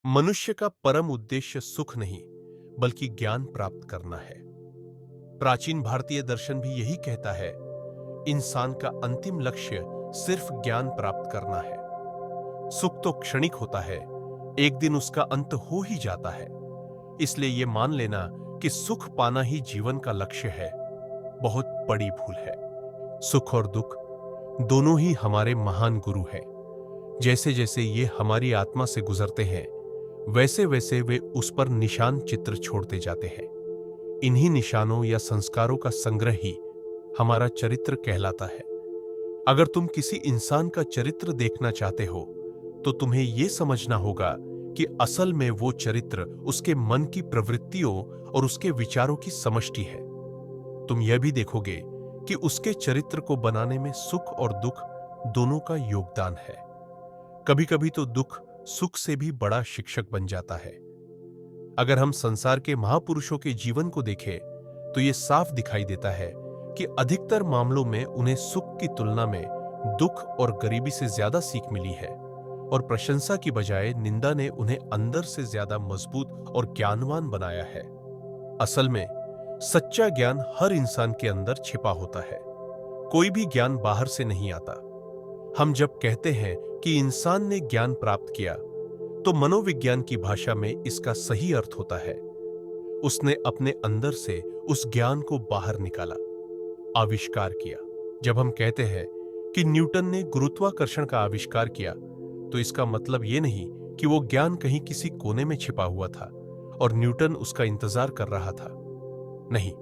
मनुष्य का परम उद्देश्य सुख नहीं बल्कि ज्ञान प्राप्त करना है। प्राचीन भारतीय दर्शन भी यही कहता है, इंसान का अंतिम लक्ष्य सिर्फ ज्ञान प्राप्त करना है। सुख तो क्षणिक होता है, एक दिन उसका अंत हो ही जाता है। इसलिए यह मान लेना कि सुख पाना ही जीवन का लक्ष्य है, बहुत बड़ी भूल है। सुख और दुख दोनों ही हमारे महान गुरु हैं। जैसे जैसे ये हमारी आत्मा से गुजरते हैं, वैसे वैसे वे उस पर निशान चित्र छोड़ते जाते हैं। इन्हीं निशानों या संस्कारों का संग्रह ही हमारा चरित्र कहलाता है। अगर तुम किसी इंसान का चरित्र देखना चाहते हो, तो तुम्हें यह समझना होगा कि असल में वो चरित्र उसके मन की प्रवृत्तियों और उसके विचारों की समष्टि है। तुम यह भी देखोगे कि उसके चरित्र को बनाने में सुख और दुख दोनों का योगदान है। कभी कभी तो दुख सुख से भी बड़ा शिक्षक बन जाता है। अगर हम संसार के महापुरुषों के जीवन को देखें, तो यह साफ दिखाई देता है कि अधिकतर मामलों में उन्हें सुख की तुलना में दुख और गरीबी से ज्यादा सीख मिली है, और प्रशंसा की बजाय निंदा ने उन्हें अंदर से ज्यादा मजबूत और ज्ञानवान बनाया है। असल में सच्चा ज्ञान हर इंसान के अंदर छिपा होता है। कोई भी ज्ञान बाहर से नहीं आता। हम जब कहते हैं कि इंसान ने ज्ञान प्राप्त किया, तो मनोविज्ञान की भाषा में इसका सही अर्थ होता है, उसने अपने अंदर से उस ज्ञान को बाहर निकाला, आविष्कार किया। जब हम कहते हैं कि न्यूटन ने गुरुत्वाकर्षण का आविष्कार किया, तो इसका मतलब यह नहीं कि वो ज्ञान कहीं किसी कोने में छिपा हुआ था और न्यूटन उसका इंतजार कर रहा था। नहीं,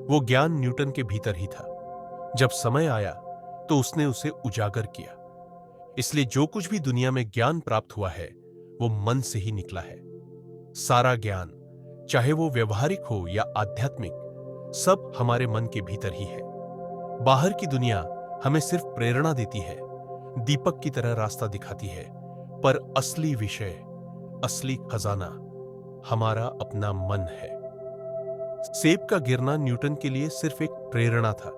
वो ज्ञान न्यूटन के भीतर ही था। जब समय आया तो उसने उसे उजागर किया। इसलिए जो कुछ भी दुनिया में ज्ञान प्राप्त हुआ है, वो मन से ही निकला है। सारा ज्ञान, चाहे वो व्यवहारिक हो या आध्यात्मिक, सब हमारे मन के भीतर ही है। बाहर की दुनिया हमें सिर्फ प्रेरणा देती है, दीपक की तरह रास्ता दिखाती है, पर असली विषय, असली खजाना हमारा अपना मन है। सेब का गिरना न्यूटन के लिए सिर्फ एक प्रेरणा था।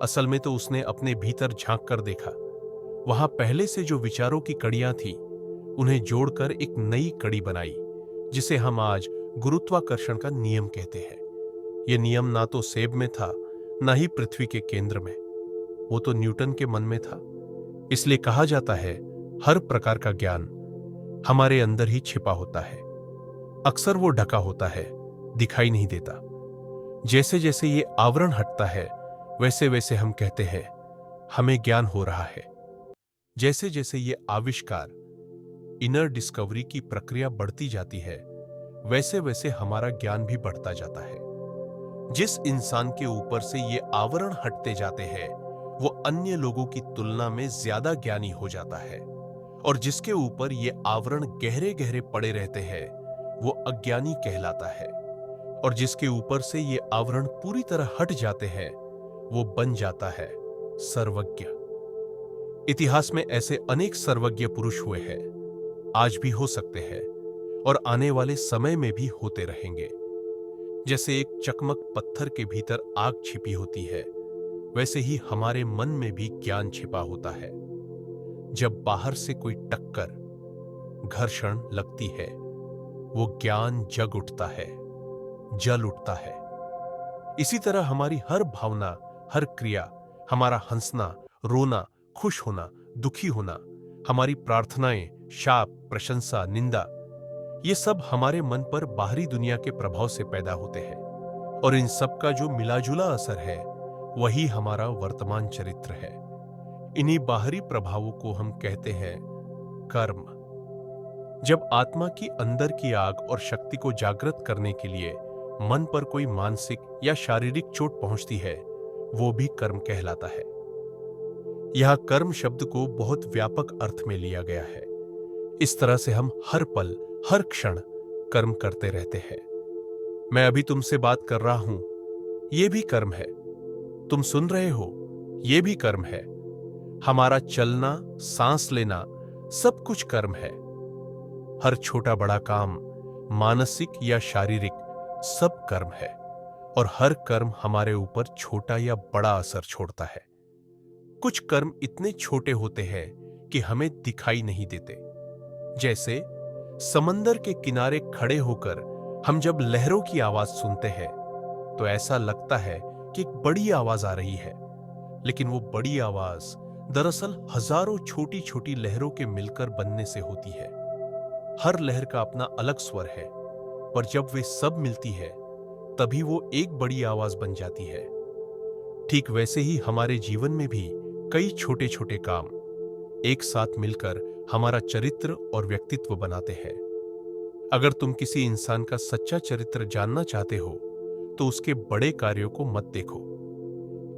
असल में तो उसने अपने भीतर झांक कर देखा। वहां पहले से जो विचारों की कड़ियां थी, उन्हें जोड़कर एक नई कड़ी बनाई, जिसे हम आज गुरुत्वाकर्षण का नियम कहते हैं। यह नियम ना तो सेब में था, ना ही पृथ्वी के केंद्र में। वो तो न्यूटन के मन में था। इसलिए कहा जाता है, हर प्रकार का ज्ञान हमारे अंदर ही छिपा होता है। अक्सर वो ढका होता है, दिखाई नहीं देता। जैसे जैसे ये आवरण हटता है, वैसे वैसे हम कहते हैं, हमें ज्ञान हो रहा है। जैसे जैसे ये आविष्कार, इनर डिस्कवरी की प्रक्रिया बढ़ती जाती है, वैसे वैसे हमारा ज्ञान भी बढ़ता जाता है। जिस इंसान के ऊपर से ये आवरण हटते जाते हैं, वो अन्य लोगों की तुलना में ज्यादा ज्ञानी हो जाता है, और जिसके ऊपर ये आवरण गहरे गहरे पड़े रहते हैं, वो अज्ञानी कहलाता है। और जिसके ऊपर से ये आवरण पूरी तरह हट जाते हैं, वो बन जाता है सर्वज्ञ। इतिहास में ऐसे अनेक सर्वज्ञ पुरुष हुए हैं, आज भी हो सकते हैं, और आने वाले समय में भी होते रहेंगे। जैसे एक चकमक पत्थर के भीतर आग छिपी होती है, वैसे ही हमारे मन में भी ज्ञान छिपा होता है। जब बाहर से कोई टक्कर, घर्षण लगती है, वो ज्ञान जग उठता है, जल उठता है। इसी तरह हमारी हर भावना, हर क्रिया, हमारा हंसना, रोना, खुश होना, दुखी होना, हमारी प्रार्थनाएं, शाप, प्रशंसा, निंदा, ये सब हमारे मन पर बाहरी दुनिया के प्रभाव से पैदा होते हैं, और इन सब का जो मिलाजुला असर है, वही हमारा वर्तमान चरित्र है। इन्हीं बाहरी प्रभावों को हम कहते हैं कर्म। जब आत्मा की अंदर की आग और शक्ति को जागृत करने के लिए मन पर कोई मानसिक या शारीरिक चोट पहुंचती है, वो भी कर्म कहलाता है। यह कर्म शब्द को बहुत व्यापक अर्थ में लिया गया है। इस तरह से हम हर पल, हर क्षण कर्म करते रहते हैं। मैं अभी तुमसे बात कर रहा हूं, यह भी कर्म है। तुम सुन रहे हो, यह भी कर्म है। हमारा चलना, सांस लेना, सब कुछ कर्म है। हर छोटा बड़ा काम, मानसिक या शारीरिक, सब कर्म है, और हर कर्म हमारे ऊपर छोटा या बड़ा असर छोड़ता है। कुछ कर्म इतने छोटे होते हैं कि हमें दिखाई नहीं देते। जैसे समंदर के किनारे खड़े होकर हम जब लहरों की आवाज सुनते हैं तो ऐसा लगता है कि एक बड़ी आवाज आ रही है, लेकिन वो बड़ी आवाज दरअसल हजारों छोटी छोटी लहरों के मिलकर बनने से होती है। हर लहर का अपना अलग स्वर है, पर जब वे सब मिलती है तभी वो एक बड़ी आवाज बन जाती है। ठीक वैसे ही हमारे जीवन में भी कई छोटे छोटे काम एक साथ मिलकर हमारा चरित्र और व्यक्तित्व बनाते हैं। अगर तुम किसी इंसान का सच्चा चरित्र जानना चाहते हो तो उसके बड़े कार्यों को मत देखो,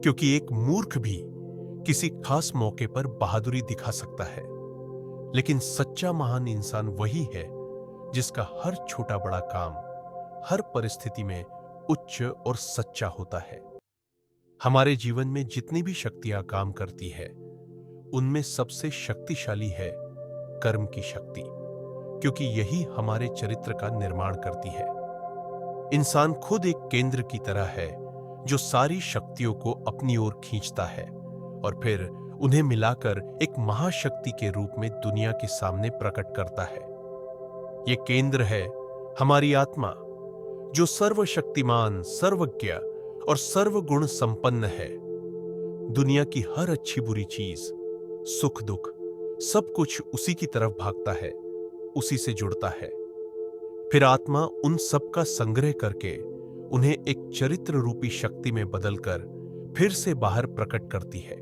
क्योंकि एक मूर्ख भी किसी खास मौके पर बहादुरी दिखा सकता है, लेकिन सच्चा महान इंसान वही है जिसका हर छोटा बड़ा काम हर परिस्थिति में उच्च और सच्चा होता है। हमारे जीवन में जितनी भी शक्तियां काम करती है उनमें सबसे शक्तिशाली है कर्म की शक्ति, क्योंकि यही हमारे चरित्र का निर्माण करती है। इंसान खुद एक केंद्र की तरह है जो सारी शक्तियों को अपनी ओर खींचता है और फिर उन्हें मिलाकर एक महाशक्ति के रूप में दुनिया के सामने प्रकट करता है। यह केंद्र है हमारी आत्मा, जो सर्वशक्तिमान, सर्वज्ञ और सर्वगुण संपन्न है। दुनिया की हर अच्छी बुरी चीज, सुख दुख, सब कुछ उसी की तरफ भागता है, उसी से जुड़ता है। फिर आत्मा उन सब का संग्रह करके उन्हें एक चरित्र रूपी शक्ति में बदलकर फिर से बाहर प्रकट करती है।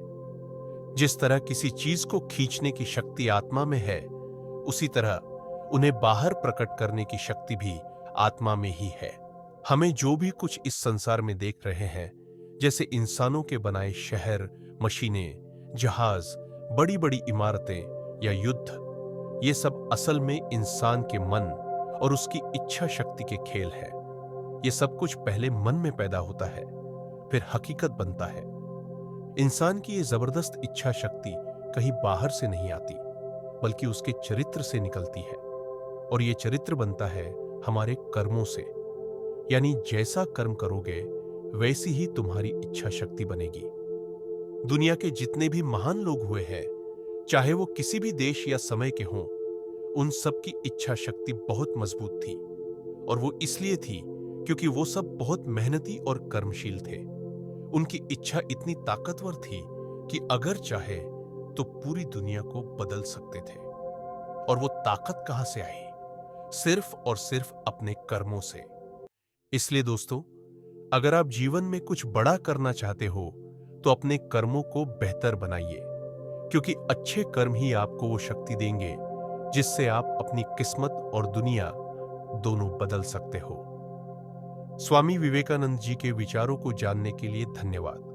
जिस तरह किसी चीज को खींचने की शक्ति आत्मा में है, उसी तरह उन्हें बाहर प्रकट करने की शक्ति भी आत्मा में ही है। हमें जो भी कुछ इस संसार में देख रहे हैं, जैसे इंसानों के बनाए शहर, मशीनें, जहाज, बड़ी बड़ी इमारतें या युद्ध, ये सब असल में इंसान के मन और उसकी इच्छा शक्ति के खेल है। ये सब कुछ पहले मन में पैदा होता है, फिर हकीकत बनता है। इंसान की ये जबरदस्त इच्छा शक्ति कहीं बाहर से नहीं आती, बल्कि उसके चरित्र से निकलती है, और ये चरित्र बनता है हमारे कर्मों से। यानी जैसा कर्म करोगे वैसी ही तुम्हारी इच्छा शक्ति बनेगी। दुनिया के जितने भी महान लोग हुए हैं, चाहे वो किसी भी देश या समय के हों, उन सब की इच्छा शक्ति बहुत मजबूत थी, और वो इसलिए थी क्योंकि वो सब बहुत मेहनती और कर्मशील थे। उनकी इच्छा इतनी ताकतवर थी कि अगर चाहे तो पूरी दुनिया को बदल सकते थे। और वो ताकत कहां से आई? सिर्फ और सिर्फ अपने कर्मों से। इसलिए दोस्तों, अगर आप जीवन में कुछ बड़ा करना चाहते हो तो अपने कर्मों को बेहतर बनाइए, क्योंकि अच्छे कर्म ही आपको वो शक्ति देंगे जिससे आप अपनी किस्मत और दुनिया दोनों बदल सकते हो। स्वामी विवेकानंद जी के विचारों को जानने के लिए धन्यवाद।